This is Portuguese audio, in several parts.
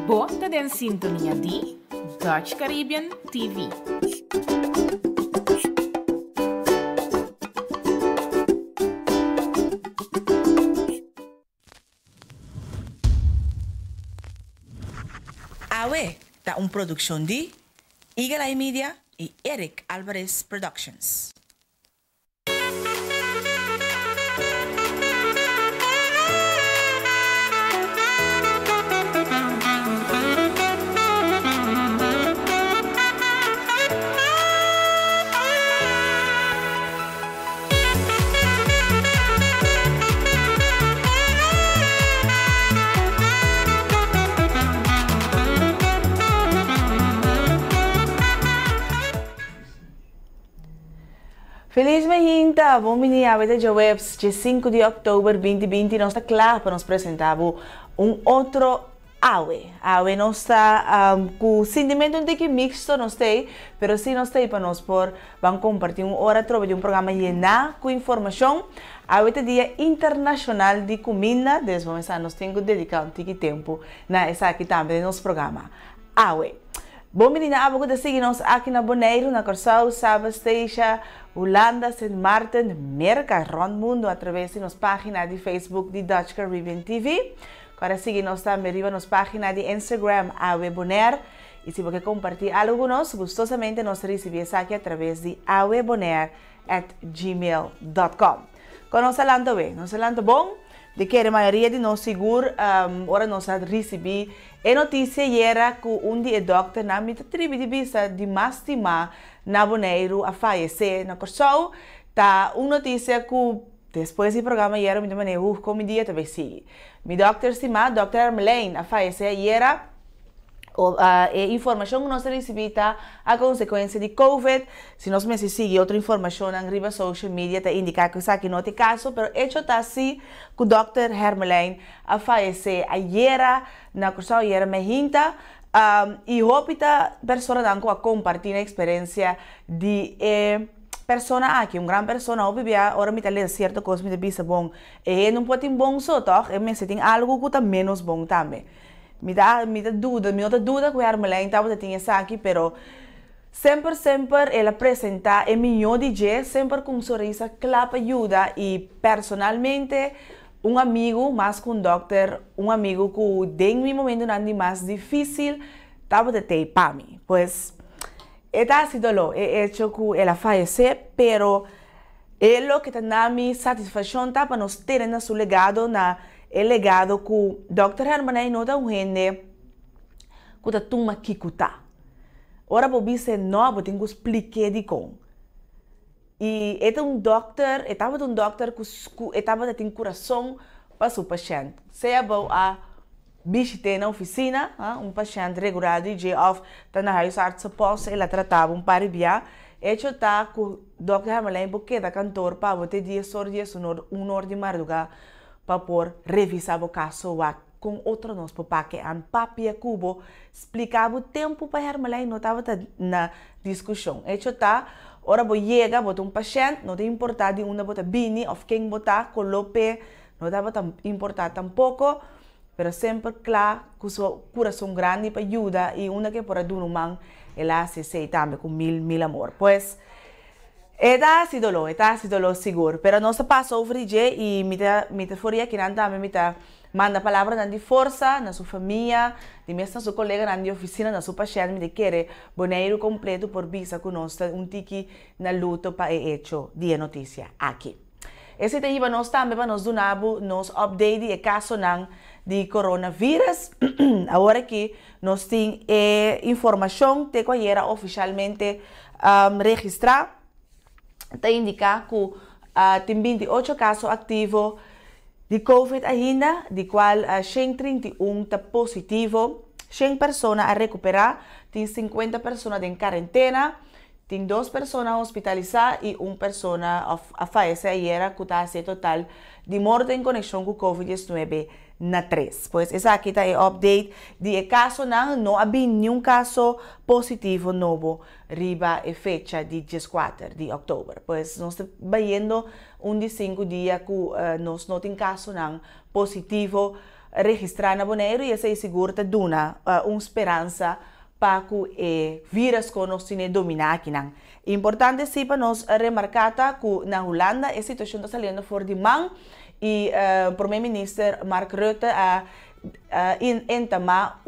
Bota en sintonia di Dutch Caribbean TV. Awe, da un producción de Eagle Eye Media y Eric Alvarez Productions. Feliz Mehinta! Bom menino, a de Webs, dia 5 de outubro de 2020, nós está claro para nos apresentar outro Awe. Awe nós está com o sentimento de que mixto nós tem, mas sim nós tem para nós vamos compartilhar uma hora de um programa lleno com informação. Awe é dia internacional de comida, desde nós temos que dedicar um pouco de tempo na essa aqui também nosso programa. Awe. Bom menina, abo de seguir-nos aqui na Bonaire, na Corsau, Sabasteixa, Holanda, St. Martin, Merca, Ron Mundo, através de nossa página de Facebook de Dutch Caribbean TV. Agora seguir-nos também na nossa página de Instagram, Awe Bonaire. E se você compartilhar algo conosco, gostosamente nos recebemos aqui através de awebonaire@gmail.com. Com nós falando bom, de que a maioria de nós seguro, ora nós recebi a notícia era que dia doctor na minha tribo de vista de Mastima na Bonaire a falecer na Corsau, tá uma notícia que depois do programa era muito maneira como dia também sigue. Mi doctor Sima, Dr. Armelane a falecer era a informação que nós recebemos a consequência de COVID. Se nós me seguimos outra informação na riba social media, está indicar que isso aqui não é caso, mas hecho está assim que o Dr. Hermelijn a falecer ayer na Corsau ayer Mehinta e hopita pessoa não a compartilhar a experiência de persona aqui, uma grande pessoa, obvia, ora me talvez certa coisa me bisa bom, e não pode bom só, toh, e me se tem algo que está menos bom também. Me dá dúvida que o Hermelijn estava tinha isso aqui, pero sempre ela apresenta é melhor DJ, sempre com um sorriso claro ajuda e personalmente um amigo, mais que um doctor, um amigo que em um momento não é mais difícil, estava de ter para mim, pois está sido lo, é hecho que ela faleceu, pero é lo que está me satisfação para nós ter no seu legado na é legado que o Dr. Hermelijn não dá gente que está tão maquicuta. Ora, por isso, não, eu tenho que explicar de como. E é um doctor, estava um doctor que estava tendo coração para o paciente. Seja bom a visitar na oficina, paciente regular de J-Off, está na House Arts Post, ela tratava paribia. Hecho está que o Dr. Hermelijn, porque é cantor, para você dia uma hora de madrugada, para revisar o caso com outro nós para que an papia cubo explicava o tempo para Hermelijn não estava na discussão. Hecho tá, ora vou chega, bota paciente, não tem importado de onde bota bini ou quem botar colope, não estava tão importado tampouco, mas sempre claro que o coração grande para ajudar e uma que por do humano ela se sei também com mil amor. Pois está sido lo seguro, pero não se passa over e me foria que não também me manda palavra de força na sua família, de mesmo na sua colega na oficina, na sua paciente, me quer boneiro completo por visa conosco tiki na luta para hecho dia notícia aqui. Esse tem para nós também para nós donabo nos update de caso de coronavírus. Agora que nós tem informação de qual era oficialmente registrado. Está indicar que tem 28 casos ativos de COVID ainda, de qual 131 está positivo, 100 pessoas a recuperar, tem 50 pessoas em quarentena, tem 2 pessoas hospitalizadas e 1 pessoa a falecer ayer, que está a total de morte em conexão com o COVID-19 na 3. Pois essa aqui está o update de caso, não havia nenhum caso positivo novo riba a fecha de 14 de outubro. Pois nós estamos vendo de 5 dias que nós não temos caso positivo registrar na Bonaire e essa seguro te dona uma esperança para que o vírus que nós temos dominar aqui. Importante sim para nós remarcar que na Holanda a situação está saindo fora de mão e o primeiro-ministro Mark Rutte entamar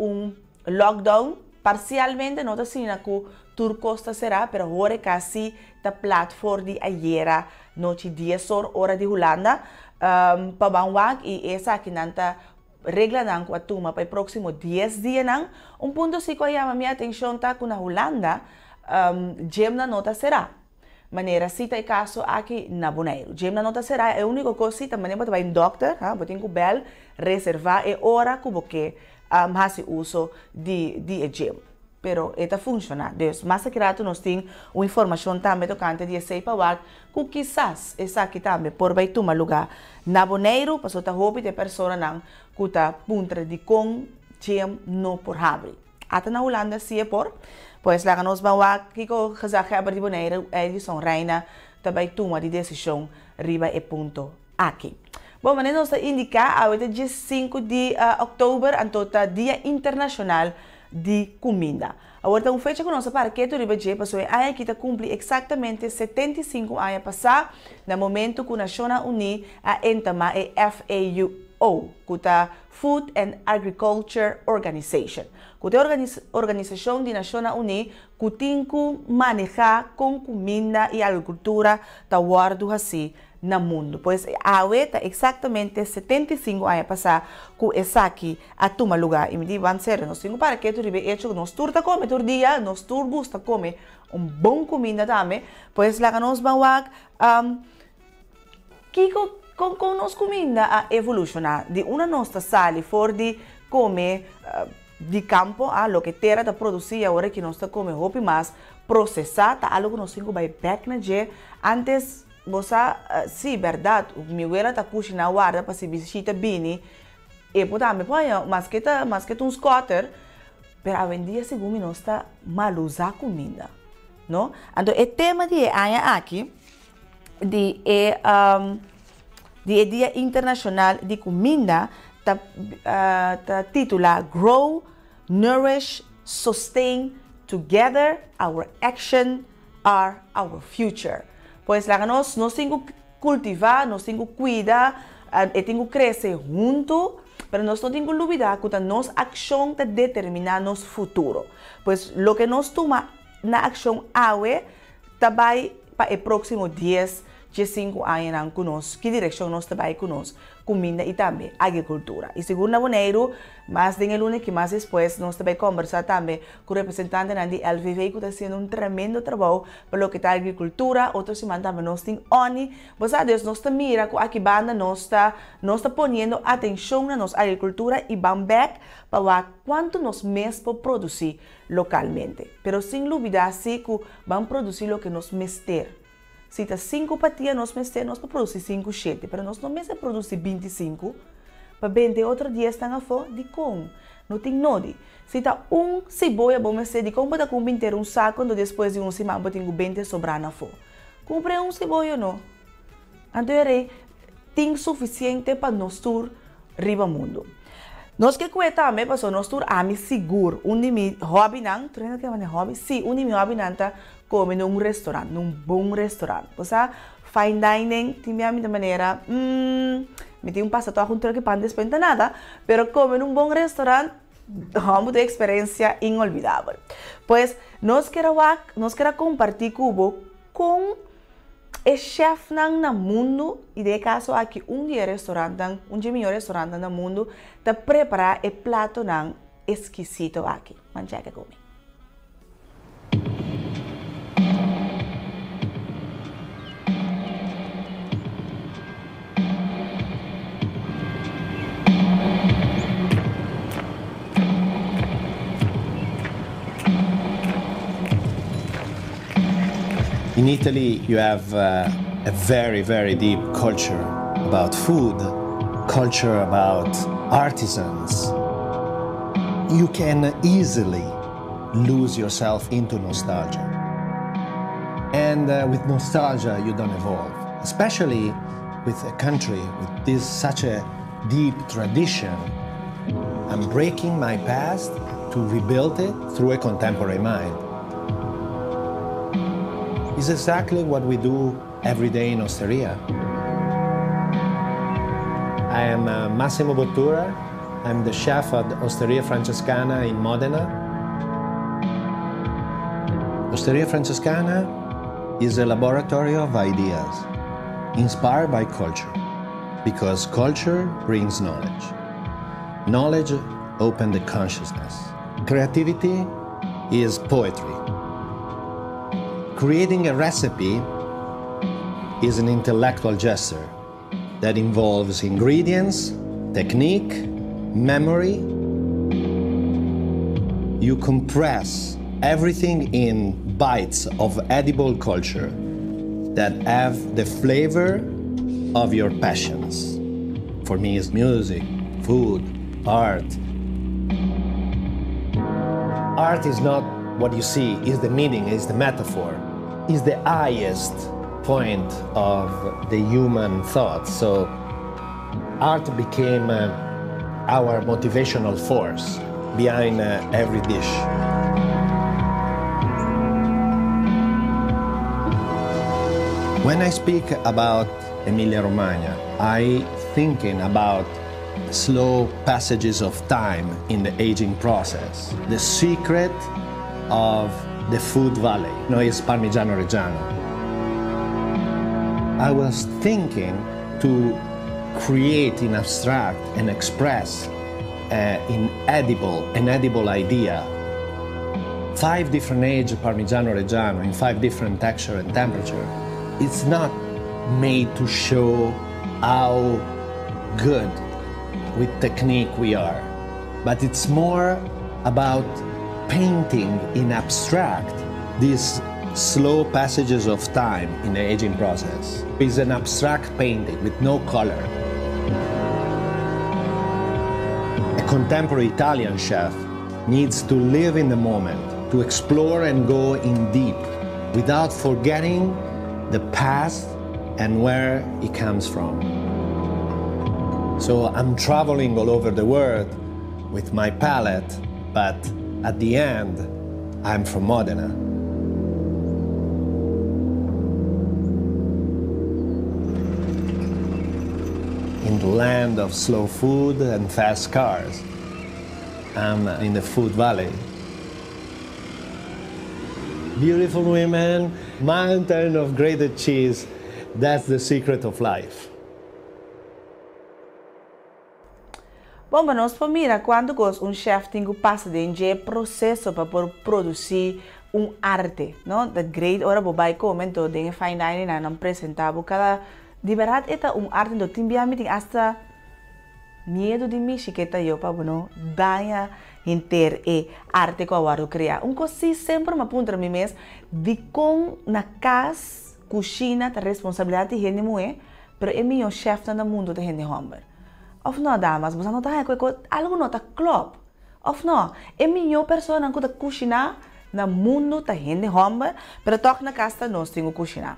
lockdown parcialmente, não está que Turcosta será, pero agora quase a plataforma de ayer, noite 10 horas de Holanda, para banwag e essa aqui nanta regla nang com a tuma para o próximo 10 dias nang ponto si ko chama minha atenção tá com na Holanda gem na nota será maneira se tá caso aqui na Bonaire gem na nota será é a única coisa também para vai em doctor botem com bel reservar é hora que porque faz uso de gem pero está funciona dus mas que rato nós tem uma informação também tocante de sei para que quizás essa aqui também por vai tomar lugar na Bonaire passou tá roupa de pessoa não que tá punta de com gem no por abre até na Holanda se é por pois lá nós vamos aqui com gezag hebben de Bonaire Edison Reina também toma de decisão riba e ponto aqui. Bom, mas nós indicar a dia 5 de outubro, então Dia Internacional de Comida. Agora, uma fecha que nós para que tu riba je passou aí que cumpre exatamente 75 anos passar no momento que a Nações Unidas entama a FAO, que é Food and Agriculture Organization. Que é a organização de Nações Unidas que tem que manejar com comida e agricultura da guarda assim no mundo. Pois a está exatamente 75 anos passar que essa aqui a toma lugar. E me diz, van ser, nós temos para que tu ribe hecho, nós turta come todo dia, nós tur gusta come bom comida também. Pois lá nós vamos que com nós comida a evolucionar de uma nossa sala for de comer de campo a lo que terra da produzir agora que nós está come roupa mais processada algo que nós temos vai back na je antes você sim verdade o meu era tá cozinhando guarda para se visita bini e puta me põe mas que um scotter pero a vendia segundo nós está mal usar comida não então o tema de aia aqui de Dia Internacional de Comida tá titula Grow, Nourish, Sustain Together, Our Action are Our Future. Pois lá nós temos que cultivar, nós temos que cuidar, e temos que crescer junto, mas nós não temos que olvidar que a nossa ação determina nosso futuro. Pois o que nós tomamos na ação agora vai para o próximo 5 anos conosco, que direção nós trabalhamos conosco, comida e também agricultura. E segundo na Bonaire, mais de lunes que mais depois, nós também conversar também com o representante da LVV que está fazendo tremendo trabalho para o que está agricultura, outros semana também nós temos ONI, mas a Deus nós mira com aqui banda nós está ponendo atenção na nossa agricultura e vamos back para quanto nós mesmo produzir localmente. Pero sem dúvida, sim que vamos produzir o que nós mesmo se está 5 patias, nós podemos produzir 5, 7, mas nós não podemos produzir 25, para 20 outros dias estão a fora de com. Não tem nada. Se está cebola, vamos dizer, de como para comprar saco, quando depois de semana, eu tenho 20 sobrando a fora. Compre cebola não. Então, tem suficiente para nós tur riba mundo. Nós que também para nós tur seguro. De meu hobby não, tu não quer hobby? Sim, de meu hobby não está come num restaurante, num bom restaurante. Você fine dining, tem a minha maneira, me tem passatempo junto que pan despenta nada, pero come num bom restaurante, vamos ter experiência inolvidável. Pois nós queremos compartilhar cubo com o chef no mundo e de caso aqui restaurante, melhor restaurante no mundo, te preparar o prato exquisito aqui. Mancheca comigo. In Italy, you have a very, very deep culture about food, culture about artisans. You can easily lose yourself into nostalgia. And with nostalgia, you don't evolve, especially with a country with such a deep tradition I'm breaking my past to rebuild it through a contemporary mind. It's exactly what we do every day in Osteria. I am Massimo Bottura. I'm the chef at Osteria Francescana in Modena. Osteria Francescana is a laboratory of ideas, inspired by culture, because culture brings knowledge. Knowledge opens the consciousness. Creativity is poetry. Creating a recipe is an intellectual gesture that involves ingredients, technique, memory. You compress everything in bites of edible culture that have the flavor of your passions. For me, it's music, food, art. Art is not what you see, it's the meaning, it's the metaphor. It's the highest point of the human thought. So art became our motivational force behind every dish. When I speak about Emilia-Romagna, I thinking about slow passages of time in the aging process. The secret of the food valley, is Parmigiano Reggiano. I was thinking to create in abstract and express an edible idea. 5 different age Parmigiano Reggiano in 5 different texture and temperature. It's not made to show how good with technique we are, but it's more about painting in abstract these slow passages of time in the aging process. It's an abstract painting with no color. A contemporary Italian chef needs to live in the moment, to explore and go in deep without forgetting the past and where it comes from. So I'm traveling all over the world with my palate, but at the end, I'm from Modena. In the land of slow food and fast cars, I'm in the food valley. Beautiful women, mountain of grated cheese, that's the secret of life. Bom, mas nós mira quando chef tem que passar de um processo para produzir arte, não? The great ora bobai comento de fine dining na apresentável cada de verdade é arte do timbia meeting hasta medo de mim chiqueta eu para bueno danha inter arte que eu vou criar. Coisa sempre me aponta a mim mesmo de com na casa, cozinha, a responsabilidade de gente mulher, pero é meu chef no mundo de gente homem. Of não, damas, você não está com algo não está club. Of não, é minha pessoa que está cozinhar no mundo da gente homem, pero toque na casa nós temos que cozinhar.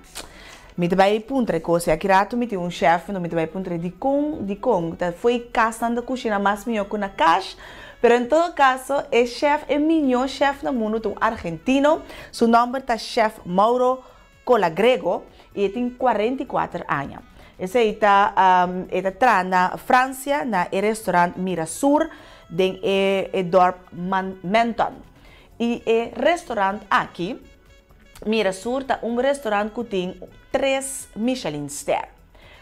Me vai puntre coisa aqui rato me tem chef não me vai puntre de com tá foi casa da cozinha mais minha com na caixa, pero em todo caso é chef é minha chef no mundo argentino, seu nome está chef Mauro Colagrego e tem 44 anos. Esse está na França, na restaurante Mirasur, em dorp Menton. E o restaurante aqui, Mirasur, é restaurante que tem 3 Michelin Star.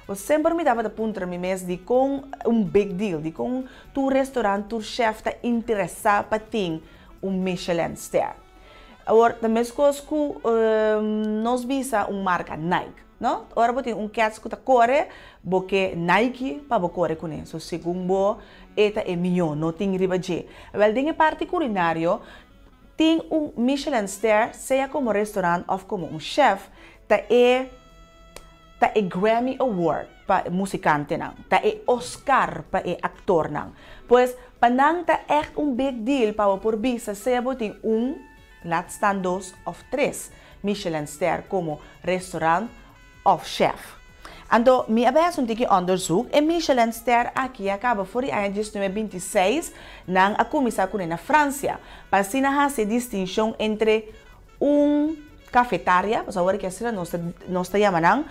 Eu sempre me dava de ponto a mim mesmo de com big deal, de com tu restaurante, tu chef está interessado para ter Michelin Star. Agora, da mesma coisa que nós visa marca Nike. No? Ora botin cats que tá corre, porque Nike para corre com isso. Segundo eta é milhão, não tem riba de. Well, tem parte culinário, tem Michelin Star, seja como restaurante ou como chef, tá Grammy Award para musicante não, tá Oscar para actor não. Pois panang tá echt big deal para por visa, seja botin laat staan 2 of 3 Michelin Star como restaurante of chef. Ando, mi abes un tiki onderzoek en Michelinster aqui acaba voor die ano 1926 nang a comisa na França para fazer distinção entre cafeteria, pues ahora que será nos llaman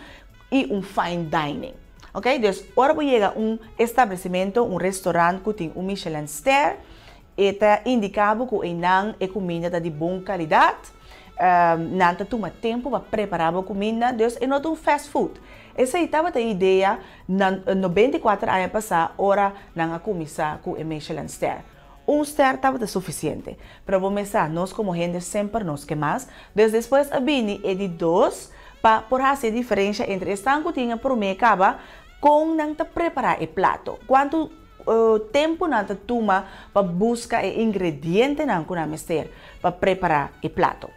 e fine dining. Ok, dus ahora chega estabelecimento, restaurante que tem Michelin Star, eta indicava que é comida de boa qualidade, não toma tempo para preparar a comida, dus é não fast food. Essa estava a ideia no 24 anos passado, ora não começar com Michelin Star. Star estava suficiente, para começar nós como gente sempre nos que mais, depois a bini é de 2 para fazer a diferença entre esta que tinha por mim acaba com não preparar o prato. Quanto tempo não toma para buscar o ingrediente não que mister para preparar o prato.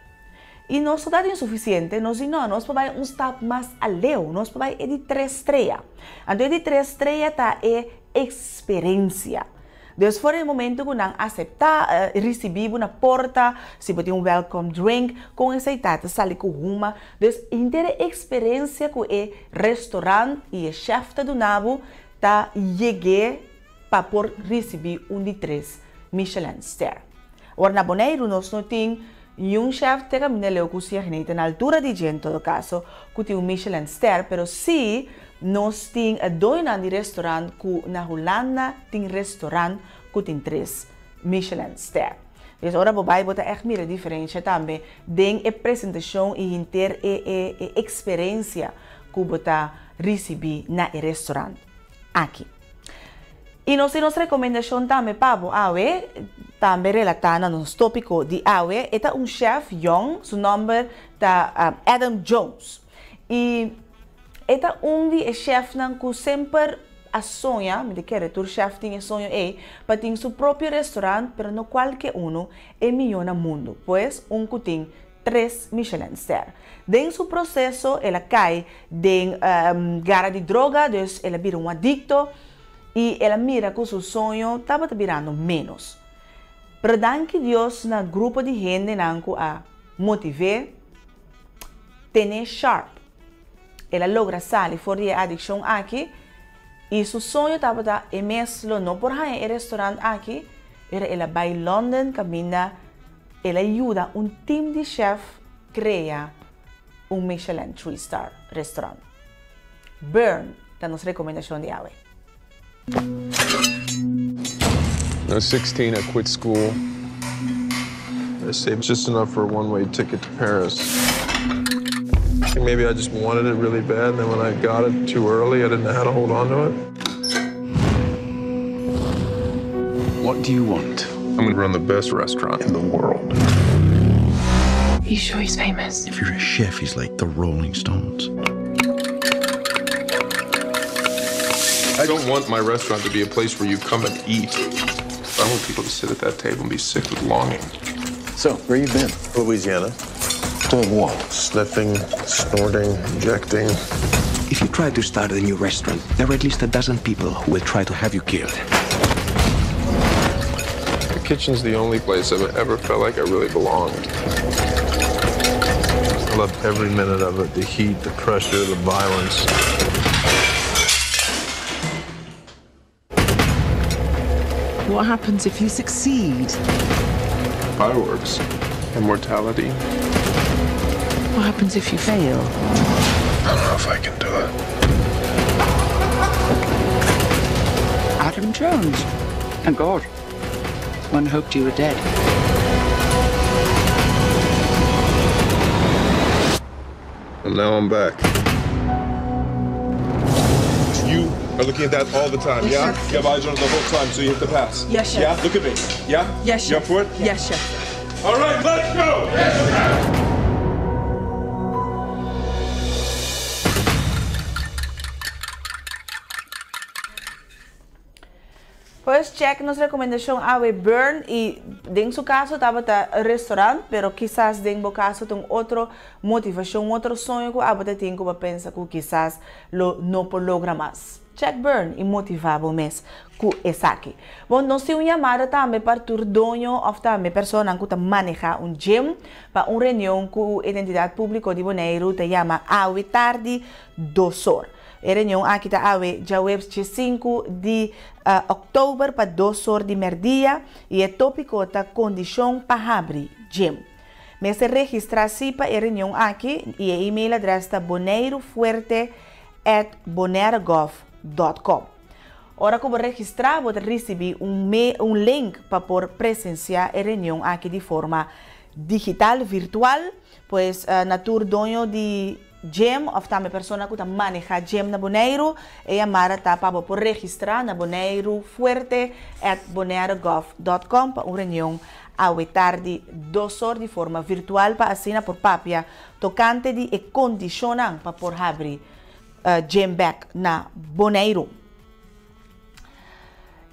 E nós não é insuficiente, nós podemos step mais além, nós podemos ir de 3 estrelas. Então, de 3 estrelas está a experiência. Dus voor het moment que não aceitar, receber uma porta, se pode welcome drink, com essa idade, sali com uma. Dus, inteira experiência com o restaurante e o chefe do nabo, tá cheguei para por receber de 3 Michelin Star. Ora, na Bonaire, nós não temos chef que caminha cozinha na altura de gente, em todo caso, que tem Michelin Star, pero sim, nós temos dois restaurantes que na Holanda tem restaurante que tem 3 Michelin Star. Dus agora você vai echt meer a diferença também de apresentação e inter experiência que você recebe na restaurante aqui. E nós temos recomendação também para o AWE, também relatada nos tópicos de AWE, é chef young, seu nome é Adam Jones. E é de chef que sempre a sonha, me quer o chef tem sonho para ter seu próprio restaurante, mas não qualquer é melhor no mundo, pois que tem 3 Michelin Star. Dentro do processo, ela cai de gara de droga, dus ela vira adicto, e ela mira que o seu sonho estava virando menos. Pero danke Deus na grupo de gente que a motivar, ter sharp. Ela logra sair fora da adicção aqui, e seu sonho estava mesmo não por aí restaurante aqui, ela vai a London, caminha, ela ajuda time de chef criar Michelin 3-star restaurante. Burn, tá nos recomendação de AWE. I was 16, I quit school. I saved just enough for a one-way ticket to Paris. Maybe I just wanted it really bad, and then when I got it too early, I didn't know how to hold on to it. What do you want? I'm gonna run the best restaurant in the world. You sure he's famous? If you're a chef, he's like the Rolling Stones. I don't want my restaurant to be a place where you come and eat. I want people to sit at that table and be sick with longing. So, where you been? Louisiana. Doing what? Sniffing, snorting, injecting. If you try to start a new restaurant, there are at least a dozen people who will try to have you killed. The kitchen's the only place I've ever felt like I really belonged. I loved every minute of it, the heat, the pressure, the violence. What happens if you succeed? Fireworks. Immortality. What happens if you fail? I don't know if I can do it. Adam Jones. Thank God. One hoped you were dead. And now I'm back. You are looking at that all the time, Yes, yeah? chef. You have eyes on it the whole time, so you hit the pass. Yes, chef. Yeah? Look at me. Yeah? Yes, You chef. up for it? Yes, chef. All right, let's go! Pues check nos recomendação AWE Burn e em seu caso estava no restaurante, pero quizás em seu caso tem outra motivação, outro sonho que você tem que pensar que quizás não pode lograr mais. Check Burn e motivável mesmo com esse aqui. Bom, nós temos uma chamada também para o dono ou também pessoa que maneja gym para reunião com a identidade pública de Bonaire, que chama AWE Tarde 2 horas. reunião aqui está já web de 5 de outubro para 2 horas de merdia e é tópico da condição para abrir gym. Mas se registrar-se para a reunião aqui e a e-mail adresse está boneirofuerte@bonairogov.com. Ora que você registrar, você receber um link para por presenciar a reunião aqui de forma digital, virtual, pois natur dono de gym, ou também pessoa que maneja gym na Bonaire, e a Mara está para por registrar na boneirofuerte@bonairogov.com para uma reunião à tarde 2 horas de forma virtual para assinar por papia tocante de condicionar para por abrir gym back na Bonaire.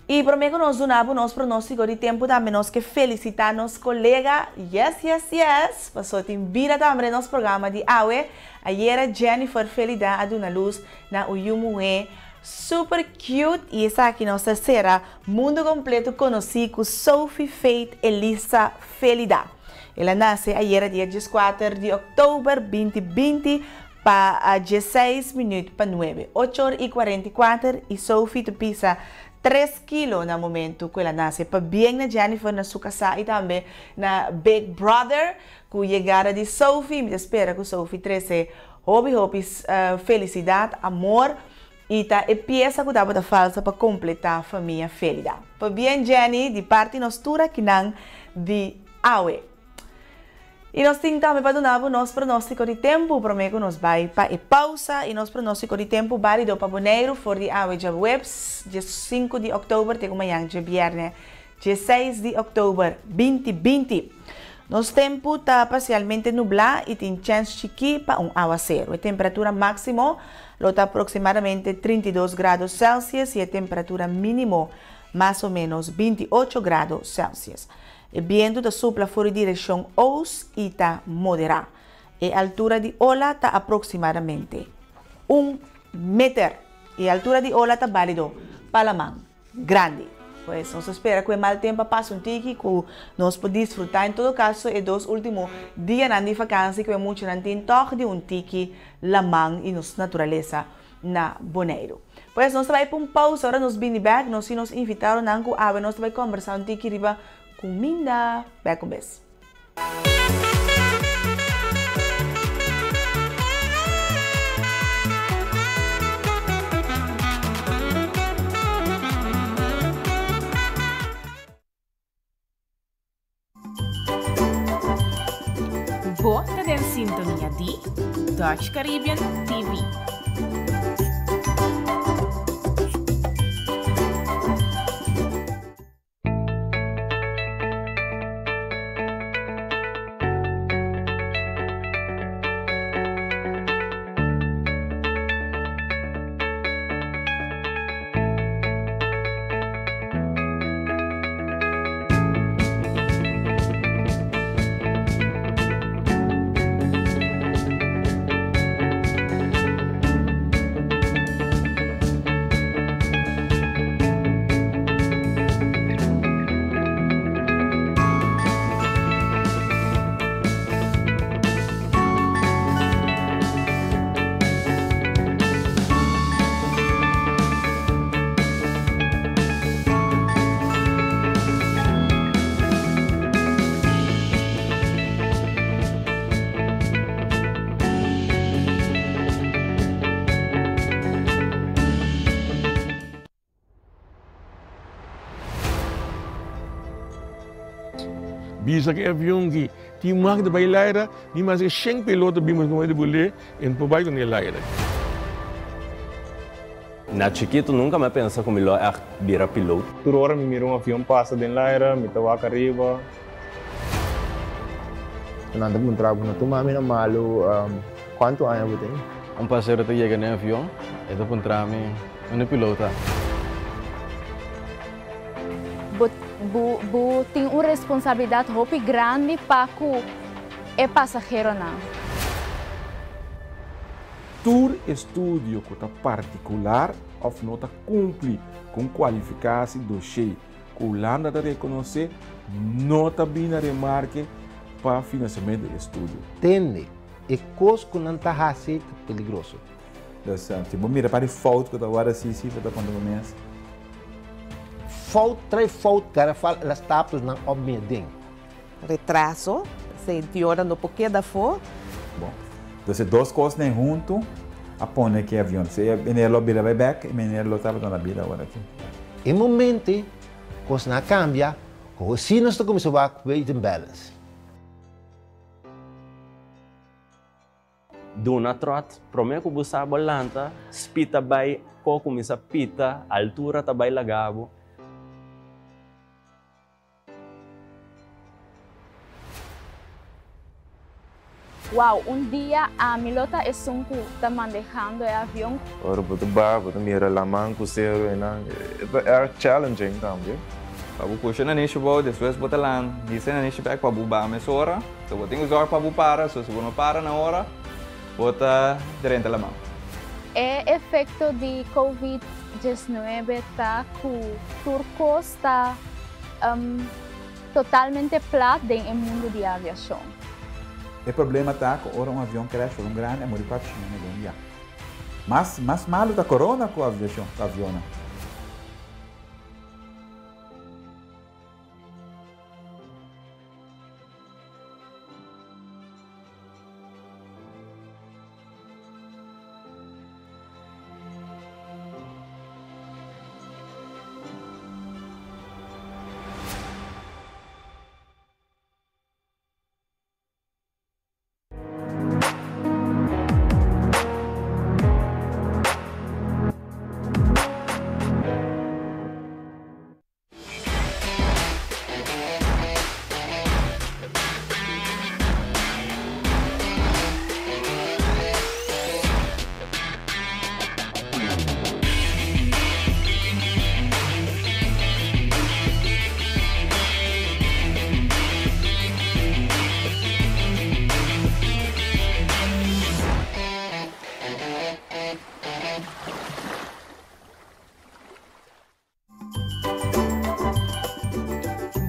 E por meio que nós donamos nosso pronóstico de tempo também nós que felicitar nosso colega, yes, passou a vir também nosso programa de AUE, ayer Jennifer Felida a dar luz na Uyumué, super cute, e essa aqui nossa terceira mundo completo conhecido Sophie Faith Elisa Felida. Ela nasce ayer dia 14 de outubro 2020 para 16 minutos para 9, 8h44 e Sophie te pisa 3 kilos no momento que ela nasce. Para bem na Jennifer, na sua casa e também na Big Brother, com a chegada de Sophie, me espera que Sophie trouxe hobbies, felicidade, amor, e tá a peça que dava da falsa para completar a família feliz. Para bem, Jenny, de parte nostra que não de AUE. E nós temos também para dar o nosso pronóstico de tempo, para mim que nós vai para a pausa, e nosso pronóstico de tempo válido para Bonaire, for de AUE já webs, dia 5 de outubro, até amanhã, dia viernes, dia 6 de outubro, 2020. Nosso tempo está parcialmente nublado e tem chance de para aguaceiro. A temperatura máxima está aproximadamente 32 graus Celsius e a temperatura mínima mais ou menos 28 graus Celsius. O vento da sopra fora direção oeste e está moderado. A altura de ola está aproximadamente 1 metro. E a altura de ola está válido para a mão grande. Pois nós espera que o mau tempo passe um tiki que nós podemos desfrutar. Em todo caso, é dos últimos dias de vacância que é muito não tem toque de um tiki la mão e nossa natureza na Bonaire. Pois nós vamos para uma pausa, agora nós vamos back, nós nos invitaram a nós vamos conversar um tiki riba com Minda. Back com beijo. Você em sintonia de Dutch Caribbean TV. Bisa que avião que tinha mais de bailar, ni mais que 100 pilotos vimos como ele bolé em pobai com ele aire. Na chiquito nunca me pensa como ele é virar piloto. Toda hora me miro avião passa dentro da aire, me tawa arriba. Nada muito trago na tuma mina malo. Quanto ano você tem? Parceiro que chega no avião, é do contrami, um piloto. Tem uma responsabilidade muito grande para o passageiro não. Tour estúdio que está particular ou não está cumpre com qualificação do cheio. Que o Holanda está reconhecer, não está bem na remarque para financiamento do estúdio. Tende, e coisa que não está assim peligroso. Dus tipo, mira para de fout que agora sim para quando começa. Fout, três fout, cara, fala, elas tapas não obedem. Retraso, se piora no porquê da for. Bom, então duas coisas nem junto, apone que avião. Se menino vira vai back, menino estava na vida agora aqui. Em momento, coisa não cambia, o sino está começando a ver em balance. Duna trot, promeko busa bolanta, spita bay ko kumisa pita, altura tabay lagabo. Wow, dia a milota é sunku tá manejando o avião. Ora, puto mira lamang kusero ina. É challenging também. Pabu puxa na nicho bo, depois bota lá, disse na nicho back pabu ba mesora, então botinho usar pabu para, se você não para na hora, bota direito lamang. É efeito de COVID-19 tá com turco está totalmente plat no mundo de aviação. O problema está que ora avião crash, grande, é morrer para China, né? Mas malo da corona com a aviação, com a avião.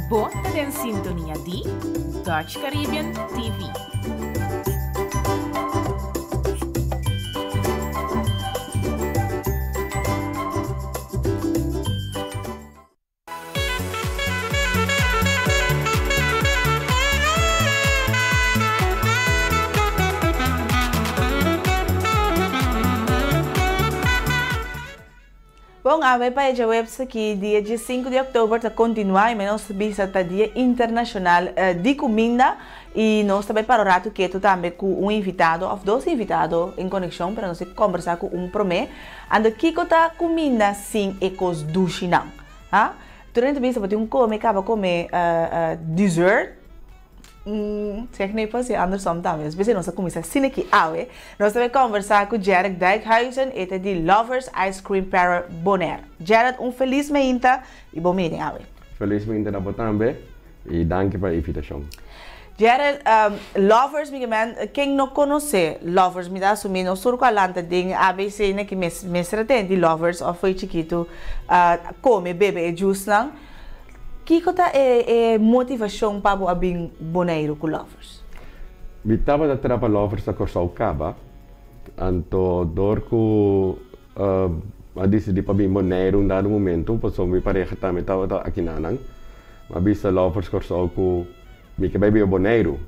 Bota em sintonia de Dutch Caribbean TV. Bom, a página web aqui, dia 5 de outubro, está continuar, mas nós está dia internacional de comida e nós também para o rato que tu também com um invitado, ou dois invitados em conexão para nós conversar com promê. Ando aqui com a comida sem ecos do China. Durante a vista, você acaba comer dessert. Zeg nem pas andersom também. Mas nós começamos assim aqui, nós também conversar com Jared Dijkhuizen, ele de Lovers Ice Cream para Bonaire. Jared, feliz meinta e bom meeting, Feliz meinta na Botambe e danke pela invitação. Jared, Lovers, quem não conhece Lovers, me dá assumir, no surco alanta ding ABC, né, que mestre tem de Lovers, ou foi chiquito, come, bebe e juice lang. Que é motivação para o abrir Bonaire com Lovers? Eu estava a trabalhar Lovers na Corsau Caba, então dorco a decidir para abrir Bonaire um dado momento, porque minha pareja também estava aqui na Anang, mas vista Lovers Corsau com me que bebe Bonaire,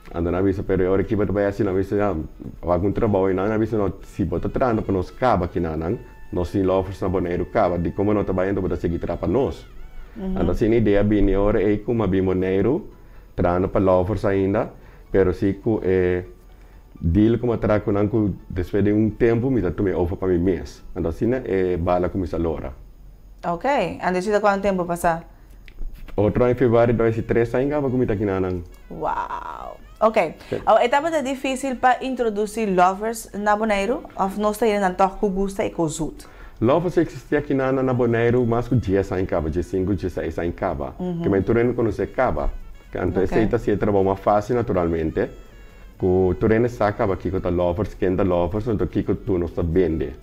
então na vista periódica que vai trabalhar assim na vista algum trabalho na vista não se bota trabalhando para nós Caba aqui na Anang, nós sim Lovers na Bonaire Caba, de como não trabalhando para seguir trabalhando nós. Então, a ideia bem agora é que abrir Bonaire, trabalhando para Lovers ainda, pero se que deal como trabalho com depois de tempo, me dá também over para mim mês. Então, assim é bala como essa lora. Ok, antes de quanto tempo passar? Outro em fevereiro de 2003 ainda vai comitar aqui na Anang. Uau! Ok, a etapa é difícil para introduzir Lovers na Bonaire, ou nós temos na toque com gosto e com zut? Lovers existia aqui na Bonaire, mas com dia em Caba, dia 5, dia 6 em Caba. Que me tornei conhecer Caba. Então, essa se trabalha uma fase naturalmente. Que tornei essa Caba aqui com Lovers, que é Lovers, então aqui que tu não está vende.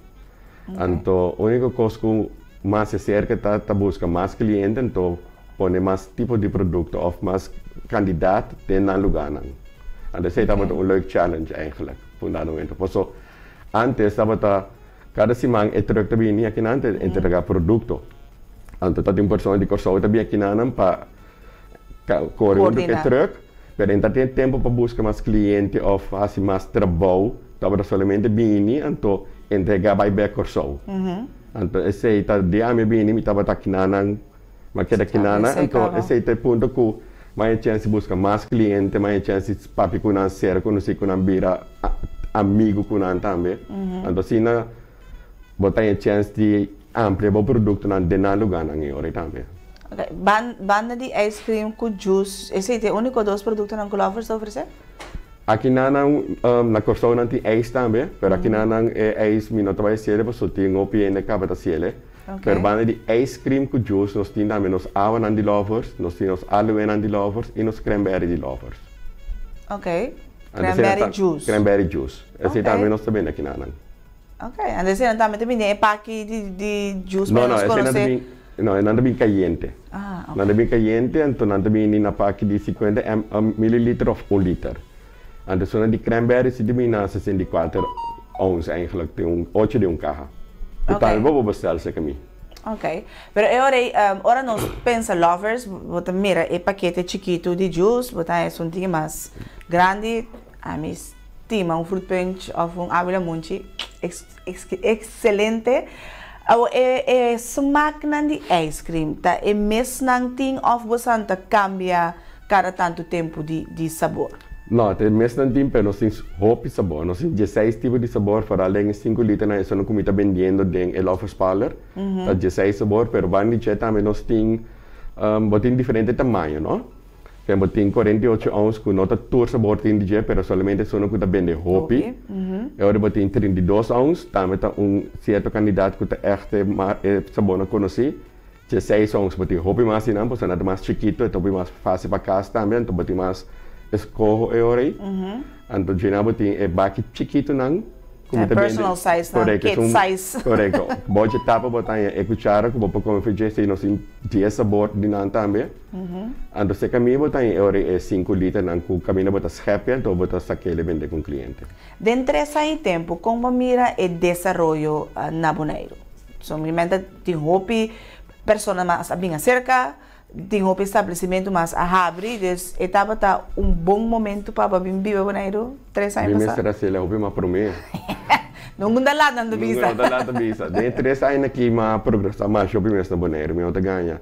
Então, a única coisa que mais se acerca é buscar mais clientes, então põe mais tipo de produto ou mais candidato dentro do lugar. Então, esse é um leuk challenge eigenlijk, fundamentalmente. Por isso, antes estava cada semana é truck também vinha aqui antes entregar produto. Então tá tem pessoa de corso também aqui na para correr do truck, mas ainda tem tempo para buscar mais cliente ou fazer mais trabalho, estava somente bem então entregar vai bem corso. Então esse tá dia me bem me estava aqui na mas que aqui na então esse é o ponto que mais chance busca mais cliente, mais chance papi com não ser conheci com não vira amigo com não também. Então assim na botar a chance de ampliar o produto na de lugar na hora também. Okay. Banda de ice cream com juice, esse é o único dos produtos que Lovers oferece? Aqui na Corso não tem ice também, mas aqui é ice me não vai ser, porque tem um opinião que vai ser. Mas banda de ice cream com juice, nós temos também os ava de Lovers, nós temos os aloe de Lovers e os cranberry de Lovers. Ok. Cranberry juice. Cranberry juice. Esse também nós também aqui na Ok, antes não também é pack de juice para nós conhecer. Não, não é bem caliente. Não é bem caliente, então não é bem na pack de 50 ml of 1 liter. Então só de cranberry se bem na 64 ons eigenlijk, tem 8 de caixa. Então vou bestar se caminho. Ok, pero agora nós pensa Lovers, bota mira é paquete chiquito de juice, bota é um pouquinho mais grande, a mim estima fruit punch ou água monte excelente. É smaak de ice cream, tá? É mesmo ting of você cambia cada tanto tempo de sabor. Não, tem mesmo tempo, nós temos hope sabor, nós temos 16 tipos de sabor, para além de 5 litros, nós não comida vendendo em Lovers Parlor, tá 16 sabor, pero van de também nós temos diferente tamanho, não? Temos 48 ons com nota tour sabor tem de pero solamente sono que vende hopi. Agora botem 32 ons, também tá certo candidato que tá echt sabor não conheci. 16 ons botem hopi mais não, porque nada mais chiquito, então bem mais fácil para casa também, então botem mais escorro agora. Então já botem é baki chiquito não. Personal size, kid size. Correto. Pode tapa botar a cuchara que vou comer feijão se nós temos 10 sabor de nan também. Então se caminho botar é 5 litros nan com caminho botar schep então botar saquele vender com cliente. Dentro desse tempo, como mira o desenvolvimento na Bonaire? Somente tem hopi pessoa mais bem cerca, tem hopi estabelecimento mais a abrir, etapa tá bom momento para viver Bonaire 3 anos. Bem será se ele hopi mais para mim. Não muda lá dando visa. Não muda lá dando visa. Dentro desse ano aqui, uma progressão mais shopping mesmo na Bonaire, me outra ganha.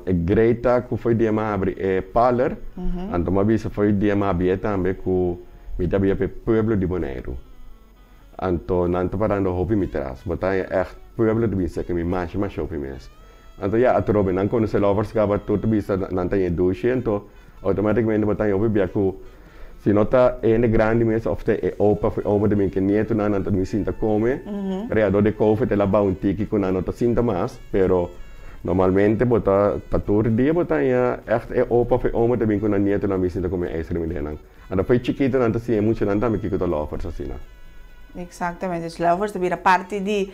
É greita que foi dia mais abrir é Parlor, então uma vez foi dia mais abrir também que me também para pueblo de Bonaire. Então não estou parando hopi me traz, botar é pueblo de visa que me mais shopping mesmo. Então já atrobe não quando se Lovers acaba tudo visa não tem duche, então automaticamente botar hopi bia que se nota é grande mesmo, ou é opa, foi uma de mim que nieto não me sinta come, reador de COVID ela vai tiki que não sinta mais, pero normalmente bota todo dia bota é opa, foi uma de mim que não nieto não me sinta come ice cream não. Então foi chiquito não assim é muito não também que eu tô Lovers assim não. Exatamente, os Lovers também parte de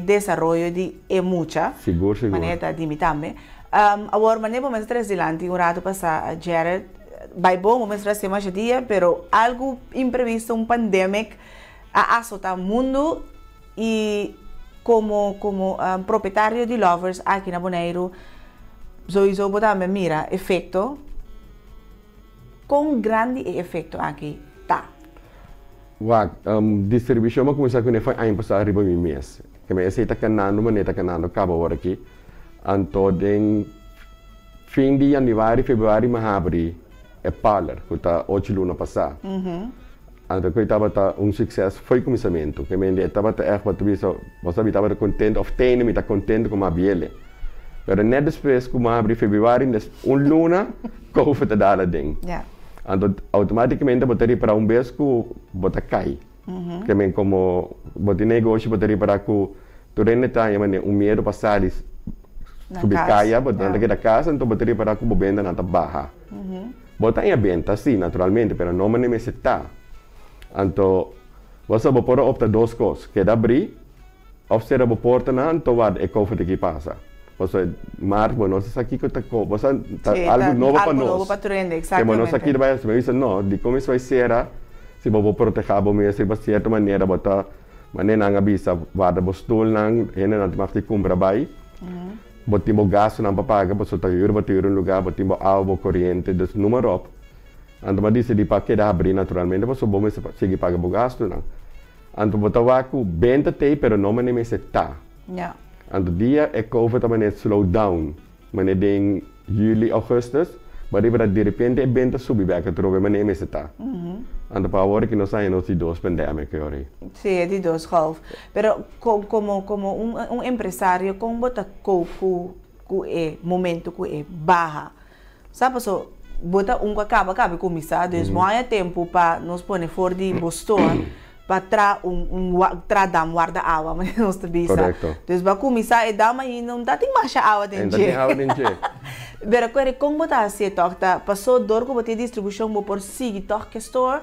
desenvolvimento de muita. Seguro. Maneira de mim também. Agora maneira vamos trazer adiante um rato passar Jared. Vai bom, vamos trazer mais dia, pero algo imprevisto, pandemia, azota o mundo e como proprietário de Lovers aqui na Bonaire, só botar mira efeito, com grande efeito aqui, tá? Distribuição mas começar com foi ano passado riba mês, que me aceita canando, maneta canando, acaba agora aqui, então em fim de janeiro, fevereiro, março é Parlor, que está 8 lunas passar. Então, que estava sucesso foi começamento, que me estava você estava contente, ou tem me está contente com a biele. Mas nem depois que abre fevereiro, luna, como foi te dar a ding. Então, automaticamente botaria para mês que bota cai. Que me como botar negócio botaria para que durante time medo passar subir caia, botar da casa, então botaria para que o venda não barra. Botar em venda, sim, naturalmente, mas não me necessita. Então, você pode optar duas coisas, que é abrir, ou se você pode então é que que passa. Você marca, nós aqui que você algo novo para nós. Novo para trend, exatamente. Nós aqui vai, não, de como isso vai ser, se você proteger a mesmo, de certa maneira, botar Mas não bisa guarda bostol nang ene nanti masti compra bai. Botimbo gasto nang papaga, bosto tayur botiur lugar, botimbo água, corrente, dos número op. Anto ma disse di pakke da abrir naturalmente, bosto bom se segi paga bo gasto nang. Anto botawaku benta te pero no mane me se ta. Ja. Anto dia e COVID tamane slow down. Mane ding juli augustus, maar de repente e benta subi beka trove mane me se ta. Anto pa ora que não sai nos dos pandemia ori. Sí, é de dos golf. Pero como um empresário com bota com momento que é barra. Sabe só bota acaba começar, des mais tempo para nos pôr fora de boston para tra dam guarda água, mas não está bisa. Correcto. Des vai começar e dá mas não dá tem mais água dentro. Tem água dentro. Pero como botar assim toca passou dor que botar distribuição por seguir toca store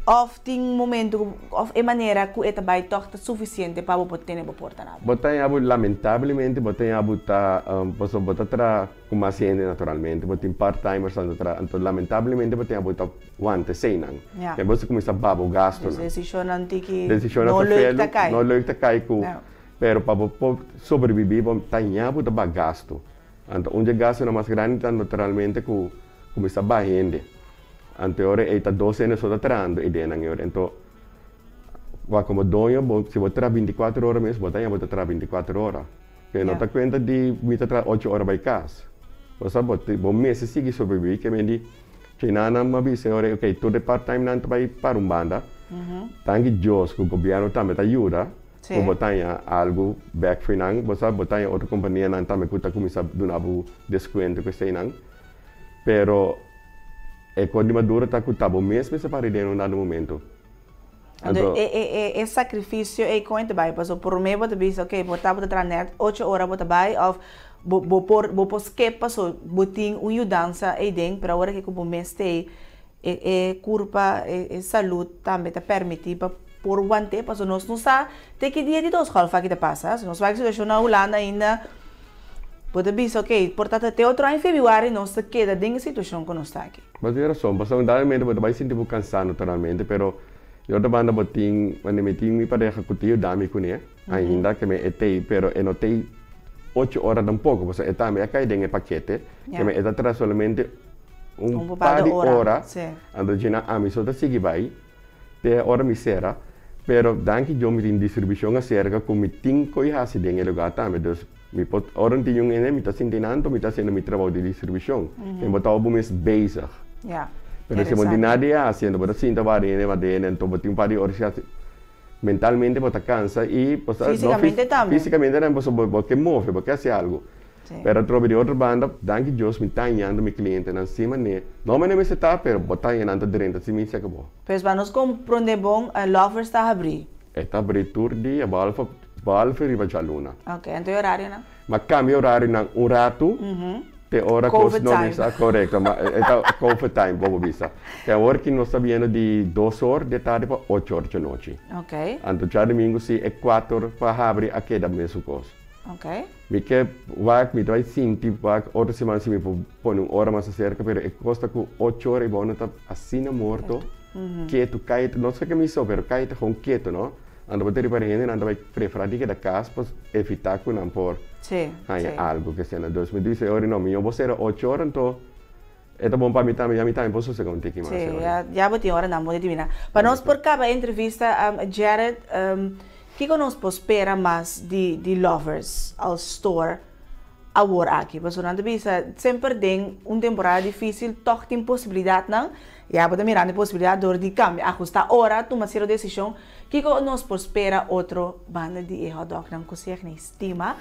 of tem momento of é maneira que é vai toca suficiente para botar ter no porta nada. Botar abu lamentavelmente botar abu tá passou botar tra com paciente naturalmente botar part timers tra então lamentavelmente botar abu tá wante seinang. Que você começa babo gasto. Decisão antiki não leuk ta kai ku. Pero para sobreviver botar abu tá gasto. Então, onde gasto na mais grande, naturalmente, que começa a baixar. Então, ora, está 12 anos só trabalhando e dentro da Então, como dono, se você trabalha 24 horas mesmo, você vai trabalhar 24 horas. Porque não está conta de me trabalhar 8 horas para casa. Você pode, bom mês, se seguir sobreviver, que me diz, se não me avisa, ok, todo part-time não vai para banda. Tanto Deus, que o governo também ajuda. Kung botanya algo back finang, basta botanya outra companhia nang também que começa a dar desconto que sei nang. Pero quando madura tá cutabo mesmo se para dentro no momento. Então é sacrifício é quanto vai, passou por meio bota bisa, ok, botar bota tranet 8 horas bota vai of bo skip passou botin dança aí dentro para hora que como mês tem curva saúde também te permite por um tempo, porque nós não sabemos até que dia de dois golfa que te passa. Se nós vamos situação na Holanda ainda, pode dizer, ok, portanto até outro ano em fevereiro nós queda dentro da situação que nós está aqui. Mas era só, mas realmente você vai sentir cansado naturalmente, pero eu também botin, quando me tinha me pareja que eu dá-me com ele, ainda que me etei, pero eu não tenho 8 horas tampouco, porque eu também acai dentro do paquete, que me atrás somente par de horas, então já a mim só te sigue vai, até a hora me será. Pero danke eu me tenho distribuição acerca com me tenho coisas dentro do lugar também, então me pode orang tinha ene me tá sentindo me tá sendo meu trabalho de distribuição, eu botar o mês basic. Pero se você nada fazendo, você sinta varia né, varia, então você tem para horas mentalmente você cansa e fisicamente também. Fisicamente também você move, você faz algo. Pero trovo de outra banda, danke Deus me tá ganhando meu cliente na cima né. Não me nem se tá, pero botar ganhando dentro se me se acabou. Pois para nós compreender bom, a Lovers está a abrir. Está abrir tour dia, balfa riba de aluna. Ok, então é horário não? Mas cambia horário na rato. Te hora que os não está correto, mas é COVID time, vamos ver. Que a hora que nós sabemos de 2 horas de tarde para 8 horas de noite. Ok. Então já domingo se é 4 horas para abrir aqui da mesma coisa. Ok. Porque me vai sentir, outra semana se me põe uma hora mais cerca, pero custa com 8 horas e bom, está assim morto, quieto, quieto, não sei o que me sou, pero quieto com quieto, não? Ando para ter para gente, ando vai preferir que da casa, para evitar que não por algo que seja. Então, me diz, ora não, eu vou ser 8 horas, então é bom para mim também, posso ser um pouquinho mais. Sim, já botei hora não, vou adivinhar. Para nós, por cada entrevista, Jared, que nós espera mais de Lovers ao store agora aqui? Porque nós bisa sempre tem uma temporada difícil, toch tem possibilidade não? E agora mirando a possibilidade de cambiar, ajustar hora, tomar uma decisão. Que nós espera outro banda de hot dog não consegue nem estima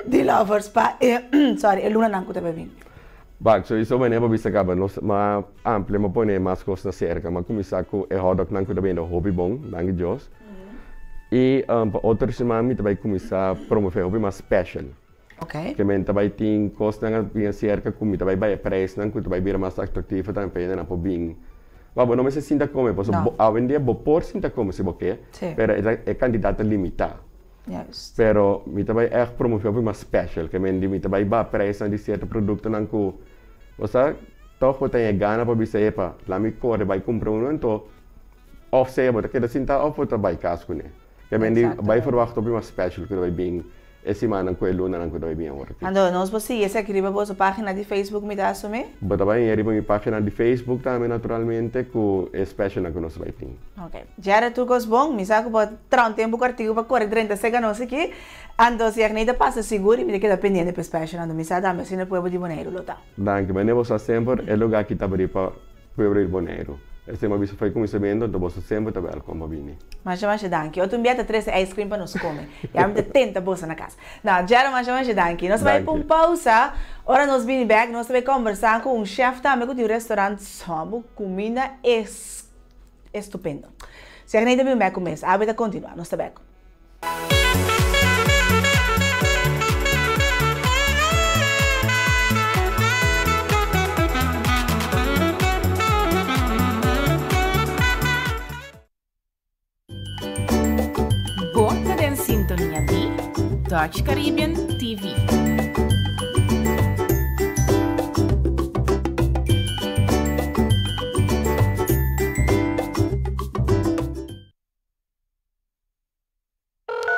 de Lovers para sorry, Luna não conta bem. Bak, so isso maneira bisa acaba, nós mas amplo, mas põe mais coisas cerca, mas começar com hot dog não conta bem do hobby bom, danke Deus. E para outra semana também começar a promover hobby mais special. Ok. Que men também tem coisas na bem cerca como também vai preço não que também vira mais atrativo também na por bem. Mas não me se sinta como, porque hoje em dia por sinta como se você, pero é candidato limitado. Yes. Pero me também é promover hobby mais special, que men me também vai preço de certo produto não que você toch wat jy gana para bisa epa, lá me corre vai comprar então Of zij hebben, dat sinta of het bij kaas kunnen. Ik ben die bij verwacht op een special kunnen wij bing. Esse man não coelho não cuidou bem agora. Ando, nós você esse aqui riba boa página de Facebook me dá some? But também riba minha página de Facebook também naturalmente com special na conosco vai ter. Ok. Já era tudo bom, me saco para trar tempo artigo para correr 30 segundos aqui. Ando se a gente passa seguro e me queda pendente para special ando me sabe dá assim no povo de Bonaire lota. Danke, mas você sempre é lugar que tá para povo de Bonaire. Este ma visto fai cominciamento, então você sempre tá welcome bine. Mas danke. Eu também até 3 ice cream para nos comer. E a gente tenta bolsa na casa. Não, já mas danke. Nós vai para uma pausa. Ora nós vim back, nós vai conversar com um chefe também do restaurante Sambo, comida estupendo. Se a gente vem back começa, a vida continua, nós tá back. Bota den sintonia di Dutch Caribbean TV.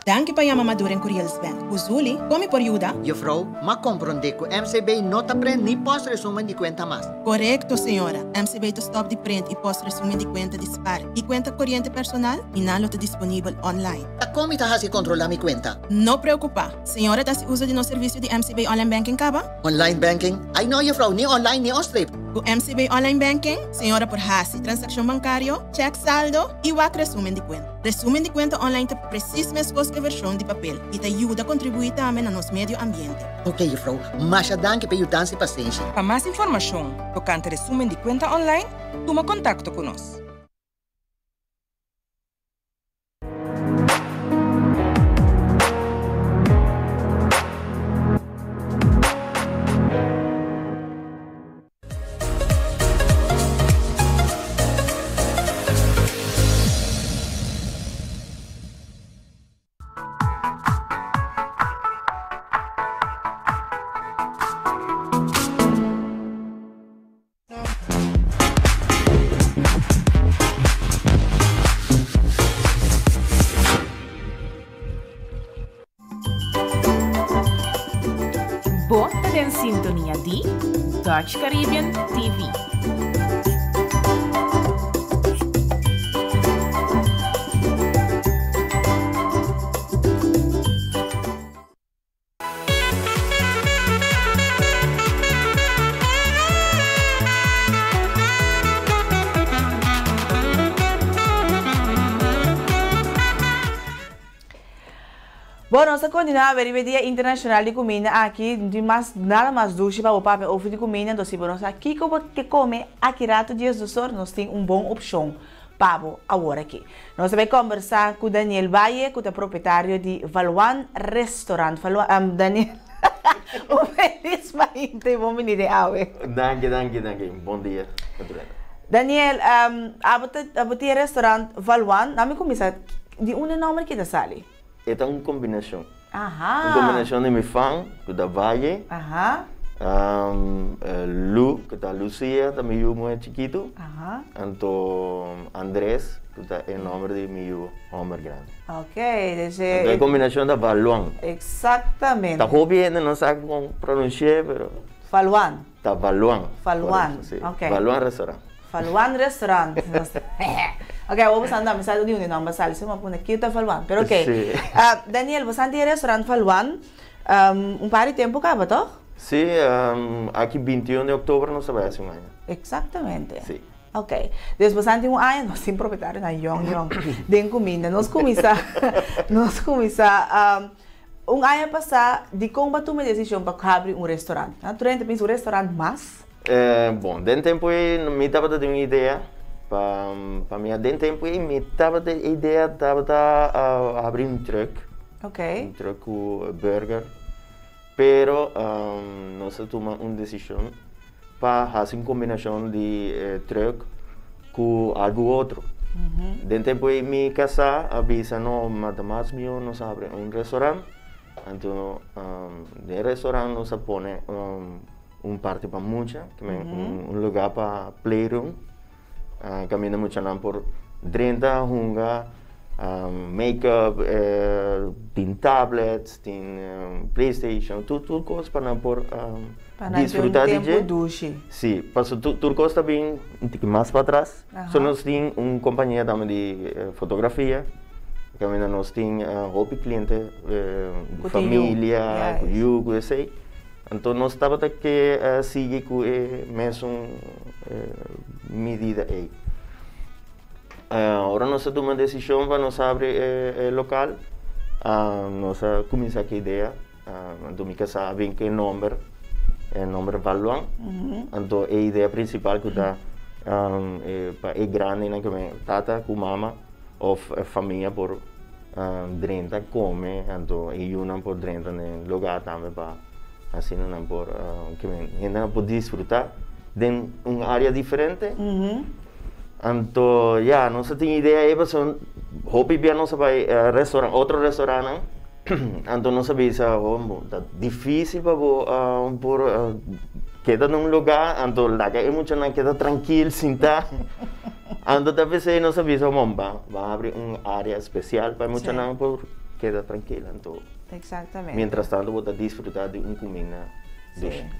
Danke pa yama maduren Kuriels Ben. Uzuli, come por ayuda? Juffrouw, ma comprende que MCB no te prende ni post resumen de cuenta más. Correcto, señora. MCB to stop de print y post resumen de cuenta dispar. Y cuenta corriente personal, inalo te disponível online. ¿Cómo te hace controlar mi cuenta? No preocupa. Señora, das uso de no servicio de MCB Online Banking kaba? Online banking? Ay no, juffrouw, ni online ni ostrip. Con MCB Online Banking, señora por hasi transacción bancario, check saldo y wak resumen de cuenta. Resumen de cuenta online te precis mescos que versão de papel e te ajuda a contribuir também no nosso meio ambiente. Ok, juffrouw. Mas danke por ajudar e paciência. Para mais informação tocante resumen de conta online, toma contato conosco. Bota den sintonia di Dutch Caribbean TV. Bom, nós continuamos a ver o Dia Internacional de Comida aqui, de nada mais doce para o papel ovo de comida, então se nós aqui que come aqui rato dias do sol, nós temos uma boa opção para agora aqui. Nós vamos conversar com Daniel Valle, que é proprietário de Valuan Restaurant. Daniel, um feliz mainte, bom menino, ave. Danke, bom dia. Daniel, a restaurante Valuan, nós vamos começar de um nome que está sali. É uma combinação. Aham. Uma combinação de meu fã, que da Valle. Aham. Lu, que da Lucia, da meu irmão chiquito. Aham. Então, Andrés, que da é o nome de meu homem grande. Ok, desde... Então, é a combinação da Valuan. Exatamente. Está bem, não sabe como pronunciar, mas... Valuan. Está Valuan. Valuan, ok. Valuan Restaurant. Valuan Restaurant. Ok, vamos andar, me sale de um nome, sale, se uma puna aqui está Valuan, pero ok. Daniel, você tem restaurante Valuan, par de tempo acaba, toch? Sim, aqui 21 de outubro nós trabalhamos um ano. Exatamente. Sim. Ok. Depois você tem um ano, nós temos proprietário na Yong, de comida. Nós começamos, um ano passado, de como tu me decisão para abrir um restaurante. Naturalmente, penso um restaurante mais? Bom, dentro tempo eu me estava dando uma ideia. Para mim, dentro tempo eu me estava dando ideia de abrir um truck. Ok. Um truck com burger. Pero nós tomamos uma decisão para fazer uma combinação de truck com algo outro. Dentro tempo eu me casar, avisa no mais meu nós abrimos um restaurante. Então, no restaurante nós põe parte para muita, um lugar para playroom, Camina mucho por 30 hunga, make-up, tin tablets, tin PlayStation, tudo coisa para por disfrutar de tempo. Sim, passo tudo coisa também mais para trás. Só nós temos uma companhia também de fotografia. Camina nós temos hobby cliente, família, com eu sei. Então nós estamos que seguir com a mesma medida aí. Agora nós tomamos uma decisão para nós abrir local. Nós começamos com a ideia. Então me sabem que número valuan. Então a ideia principal que dá é grande, né? Que tata com mama ou família por 30 come. Então e uma por 30 no lugar também para assim não por que ainda não pode desfrutar de uma área diferente. Então, nós temos ideia aí, mas hobby bem nós vai restaurante, outro restaurante. Então nós sabemos é difícil para por quedar num lugar, então lá que é muito não queda tranquilo, sentar. Então talvez aí nós sabemos vai abrir uma área especial para muito não por quedar tranquilo. Então exatamente. Mientras tanto, vou desfrutar de uma comida.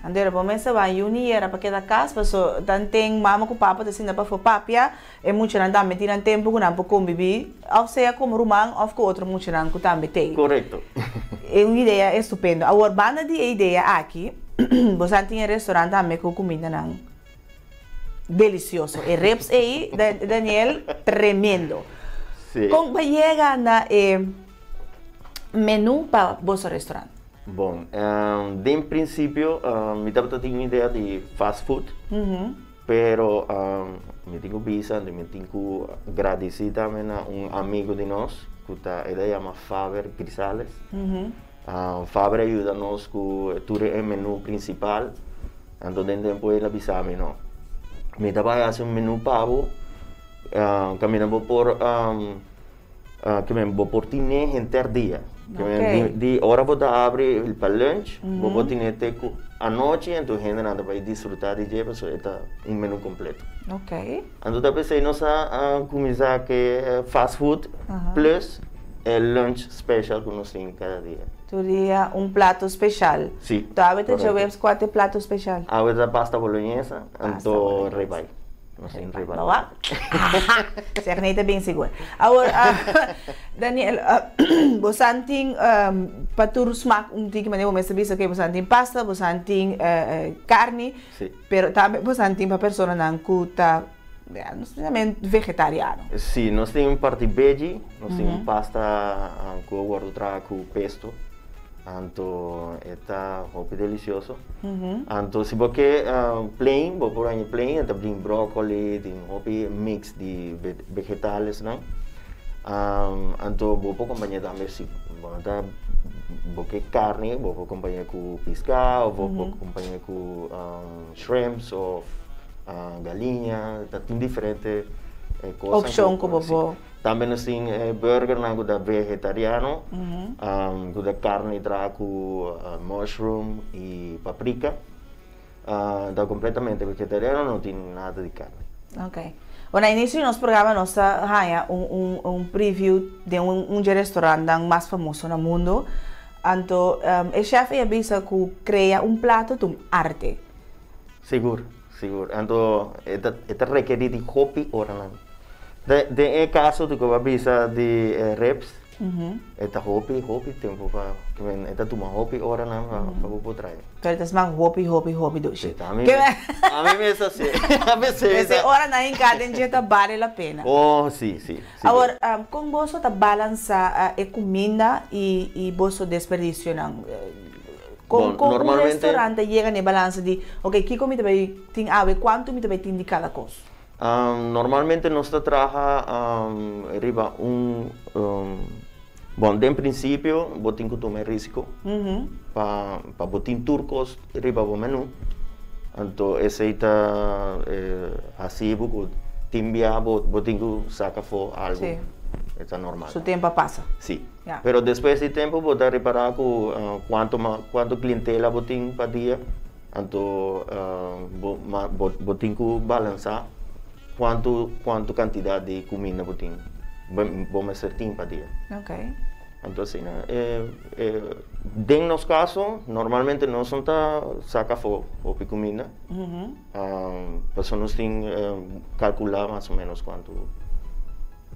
Andera, bom, mas vai unir era para cada casa, porque dan tem mama com papa, assim, para for papia, é muito não dá meter um tempo que não para conviver, ou seja, como romano, ou com outro muito não que também tem. Correto. É uma ideia estupenda. A urbana de ideia aqui, você tem um restaurante também com comida não delicioso. E reps aí, Daniel, tremendo. Sim. Como chega na menu para o vosso restaurante? Bom, de princípio, me estava tendo uma ideia de fast food, pero me tenho visa, me tenho agradecer também a um amigo de nós, que ele chama Faber Grisales. Faber ajuda nós com o menu principal, então depois ele avisa-me, não. Me estava fazendo um menu pavo, caminhando por vou tine interdia. De hora vou abrir o para lunch, vou tine teco à noite, então a gente nada vai desfrutar de dia, porque é um menu completo. Ok. Então depois aí nós começar que fast food plus lunch special que nós temos cada dia. Teria um prato especial. Sim. Então, a gente já vemos qual é o prato especial. A gente pasta bolonhesa, então ribeye. Bawa? Saya kena bem seguro. Agora, Daniel, você tem patur smaak que maneira você bisa que você tem pasta, você tem carne, pero também você tem para pessoa não cuta, não sei vegetariano. Sim, nós temos parte veggie, nós temos pasta com guarda com pesto. Então, é muito delicioso. Então, se você plain, vou pôr plain, então tem brócolis, tem mix de vegetais, não? Então, vou acompanhar também se vou carne, vou acompanhar com pescado, vou acompanhar com shrimps ou galinha, tem diferentes coisas. Opção como vou. Também assim burger não da vegetariano, com da carne com mushroom e paprika, da completamente vegetariano não tem nada de carne. Ok. No início do nosso programa nós temos preview de restaurante mais famoso no mundo. Então, o chefe avisa que cria prato de arte. Seguro. Então, é requer de hobby ou não. De caso de que avisa de reps, é hobby tempo para é tuma hobby ora não para vou trazer. Pero es más hobby doce. A mim mesmo assim. A vezes ora na encadência vale a pena. Oh, sim. Agora, como você tá balança a comida e você desperdicio não? Com um restaurante chega na balança de, ok, que comida vai tem quanto comida vai ter de cada coisa? Normalmente nós trabalhamos arriba bom, de princípio, botin que tomar risco para botin turcos arriba o menu. Então, esse está assim, porque timbia botin que saca for algo. É normal. Su tempo passa. Sim. Pero depois de tempo, vou dar reparar com quanto clientela botin para dia. Então, botin que balançar. quanto cantidad de comida botín. Vamos a hacer para día. Okay. Entonces, en los casos, normalmente no son saca o comida. Pues nos tienen calcular más o menos cuánto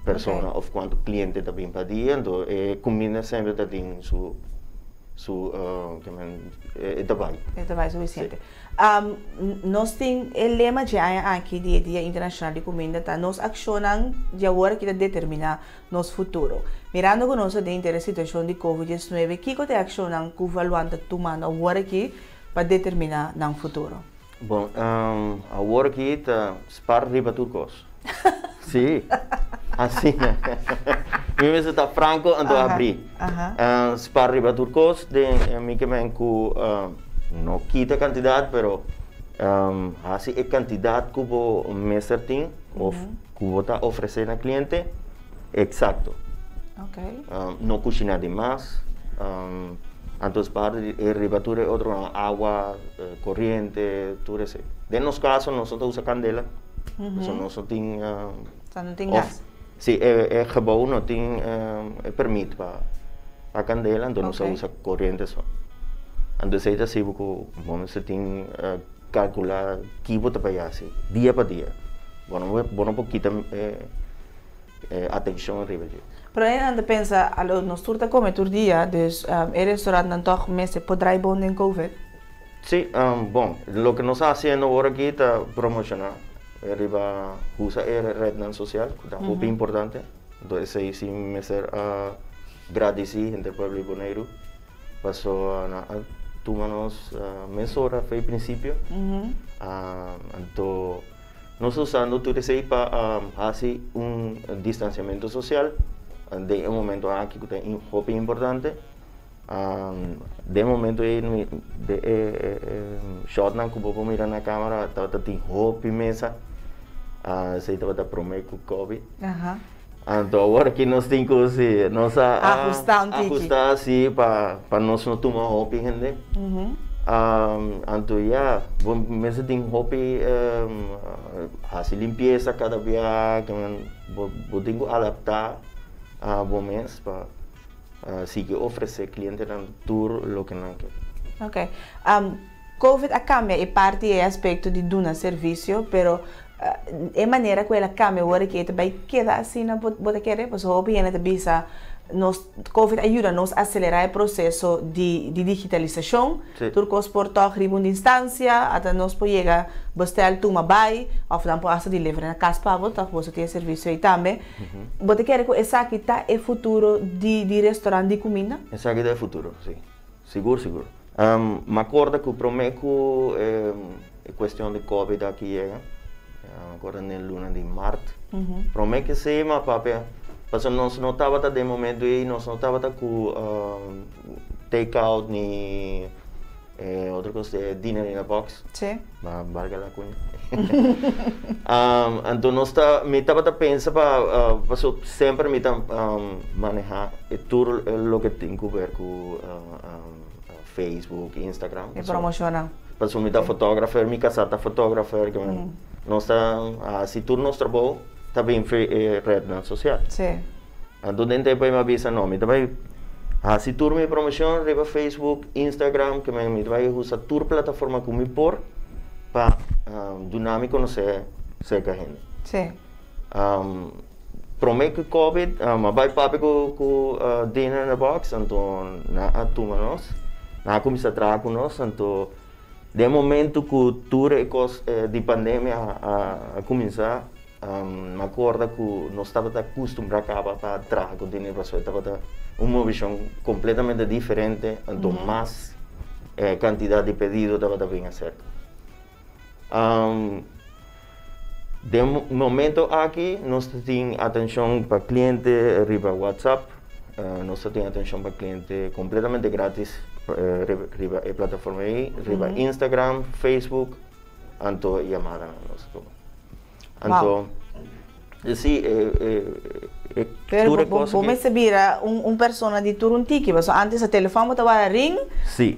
persona o cuánto cliente también para día. Entonces, comida siempre tiene su trabalho. É trabalho suficiente. Nós temos o lema de aqui Dia Internacional de Comida, tá? Nós acionamos de agora que determinar nosso futuro. Mirando com nós dentro da situação de Covid-19, que você aciona que valanta tomando agora aqui para determinar no futuro? Bom, agora aqui está spar riba turcos. Sim. Assim, mesmo está franco, então abrir. Spar riba turcos, mim que não quita quantidade, pero assim é quantidade que o mestre tem, que o está oferecendo ao cliente, exato. Okay. Não cozinhar demais. Então, para ribatura outra água corrente, tudo isso. Nos casos, nós usamos candela, nós não tem gás. Sim, é gebouw não tem permite para a candela, então nós usamos corrente só. Então, é assim que vamos tem calcular que você vai fazer dia para dia. Bom, pouquinho atenção arriba. Pero ainda pensa, nós turta come todo dia, dus o restaurante não toch mensen podrá ir bom em COVID? Sim, bom, o que nós estamos fazendo agora aqui está promocionar. Arriba usa red social, que é muito importante. Então, aí sim, mestre agradecer entre o povo boneiro. Passou a tomar-nos mensura, foi o princípio. Então, nós usando tudo isso para fazer distanciamento social. De momento aqui que é muito importante. De momento shot na kubo po mira na câmera tava tem roupa mesa sei tava da prometo com covid então agora que nós temos que nós ajustar assim para nós não tomar roupa gente então já vamos mesa tem roupa fazer limpeza cada dia que vou ter que adaptar a bom mês para sigue oferecer cliente na tour lo que não quer. Ok. Covid cambia e parte é aspecto de dar serviço, pero é maneira que ela cambia agora que vai quedar assim na bota querer, pois o bem é bisa nos Covid ajuda nos a acelerar o processo de digitalização. Turcos por toque riba de instância, até nós podemos chegar bastar tuma bai, ou então pode delivery na casa para você, você tem serviço aí também. Você quer que essa aqui tá é futuro de restaurante de comida? Essa aqui é futuro, sim. Seguro. Me acordo que o prometo é questão de Covid aqui agora na luna de março. Prometo que sim, mas papel. Mas nós não estava de momento aí, nós não estava com take-out nem outra coisa, dinner in a box. Sim. Valga la cunha. Então nós me estava pensando para sempre me manejar tudo o que tem que ver com Facebook, Instagram. E promocionar. Para me dar fotógrafo, me casar tá fotógrafo, nós se tudo nosso trabalho também rede social. Sim. Então dentro para me avisa nome, também se tu me promoção riba Facebook, Instagram, que me vai usar toda plataforma que me por para dinâmico não ser a gente. Sim. Prometo que Covid, vai papi com dinner in a box, então na turma nós, na começar a trabalhar com nós, então de momento que tudo de pandemia a começar me acordo que nós estávamos acostumados para trabalhar com dinheiro, mas estava uma visão completamente diferente, então mais quantidade de pedidos estava bem certo. De momento aqui, nós temos atenção para cliente riba WhatsApp, nós temos atenção para cliente completamente grátis riba a plataforma aí, riba Instagram, Facebook, então chamada nós. Então, Sim, Pero vamos receber persona de Turuntiqui, mas antes o telefone estava ring,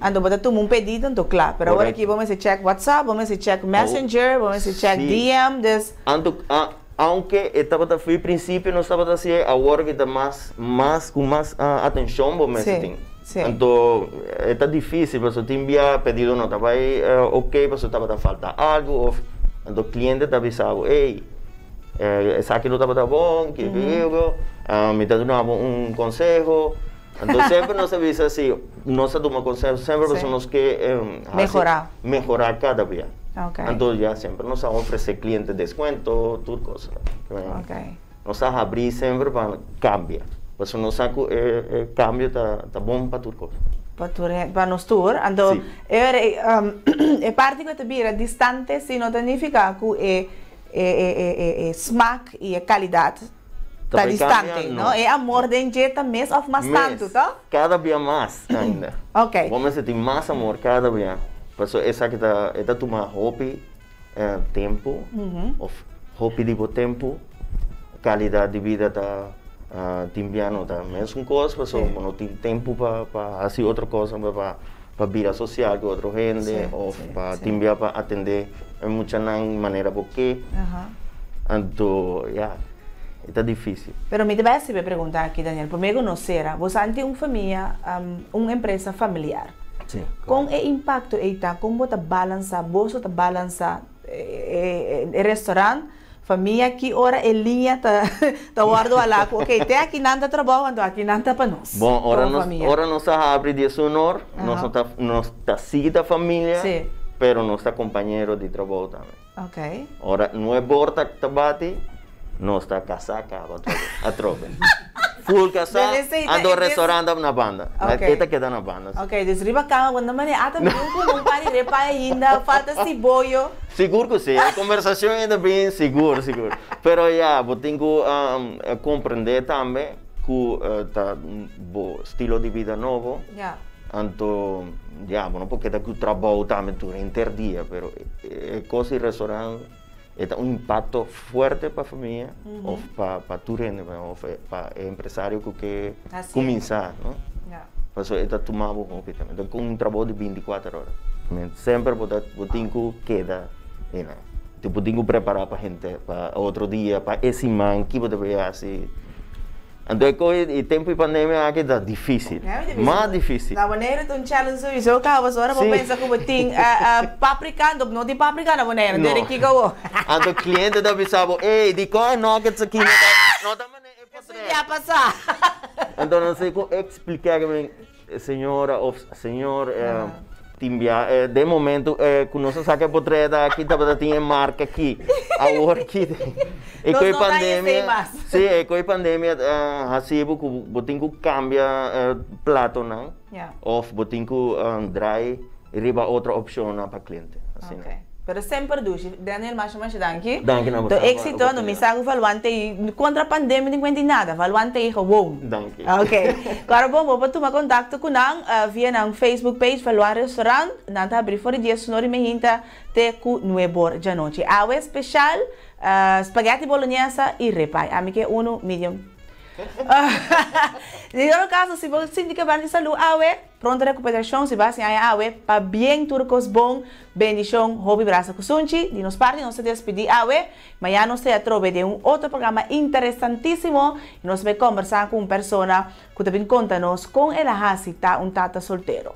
ando bota tu um pedido, então claro. Pero agora aqui vamos check WhatsApp, vamos check Messenger, vamos check DM, aunque estava a fui princípio não estava a ser agora que está com mais atenção, vamos dizer. Então está difícil, porque te envia pedido não estava ok, porque estava a faltar algo, ou então o cliente está avisado, ei, essa aqui não estava bom, que viu, me está dando conselho. Então sempre nos avisa assim, nós damos conselho sempre para nós que melhorar cada dia. Então já sempre nós oferecer cliente desconto, tudo coisa. Nós abrir sempre para cambiar. Porque nós cambio tá bom para tudo coisa. Para nós tour, então é parte que também distante, se não significa que smack e qualidade está distante, não? É amor de jeito mês ou mais tanto, tá? Cada dia mais ainda. Ok. Vamos ter mais amor cada dia. Porque essa que está tomando hobby, tempo, hobby de tempo, qualidade de vida está timbiando tá mesmo coisa, porque não tem tempo para fazer outra coisa, para vida social com outra gente, ou para timbiar para atender muita maneira porque então está difícil. Pero me deve ser perguntar aqui, Daniel, primeiro não será, você tem uma família, uma empresa familiar. Sim. Com o impacto está, como você balança, você balança o restaurante, família que ora é linha tá guardo lá, ok, tem aqui nada trabalho, então aqui nada para nós. Bom, ora nós abre de sonor, nós tá seguida a família, pero nós tá companheiro de trabalho também. Ok. Ora não é borda que bate, nós está casaca a troca. Full casado, ando ao restaurante na banda. Esta queda na banda. Ok, desriba cama, quando maneira, também não pare repa ainda, falta cibollo. Seguro que sim, a conversação ainda bem seguro. Pero eu tenho que compreender também que tá estilo de vida novo. Então, não porque tá que o trabalho também durante o dia, pero coisa e restaurante é impacto forte para a família, ou para tu gente, ou para o empresário que quer começar, não? Por isso, está tomando um pouco também. Então, com trabalho de 24 horas. Sempre eu tenho que quedar, tipo, tenho que preparar para a gente, para outro dia, para esse man, que você vai fazer. Então, o tempo de pandemia aqui está difícil, mais difícil. Na maneira de um challenge, eu acabo agora para pensar que eu tenho paprika, não tem paprika na maneira, não é que eu então, o cliente está avisando, ei, de qual nuggets aqui, não dá maneira, isso ia passar. Então, não sei como explicar que senhora ou senhor, de momento, que nós saca potreda aqui, tem marca aqui, agora aqui. E com a pandemia, sim, com a pandemia, assim, eu tenho que cambiar prato, não? Ou eu tenho que dry e riba outra opção para o cliente. Assim, Pero sempre duši, Daniel, mais danke. Danke na você. To éxito no misago valuante contra a pandemia não entendi nada, valuante e bom. Danke. Ok. Agora bom, vou tomar contato com nang via nang Facebook page Valuan Restaurant, nanta abrir fora dia sonori me hinta te ku nuebor de noite. Awe special, spaghetti bolognese e repai. Amiche uno medium. No caso, se você sentir que vai de saúde, pronta recuperação, se vai assim, para bem turcos bom, bendição, hobby braço kusunchi, de nos parte, nós se despedir, amanhã nós se atrove de outro programa interessantíssimo, e nós vamos conversar com uma pessoa que também conta-nos com ela hasi tá tata solteiro.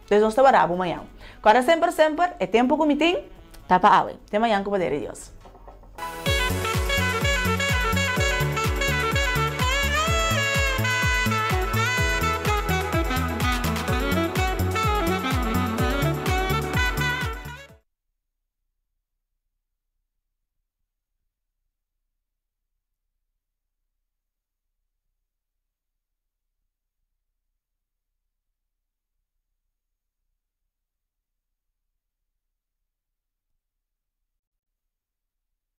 Então nós trabalhamos amanhã. Agora sempre, é tempo que me tem, tá para amanhã com o poder de Deus.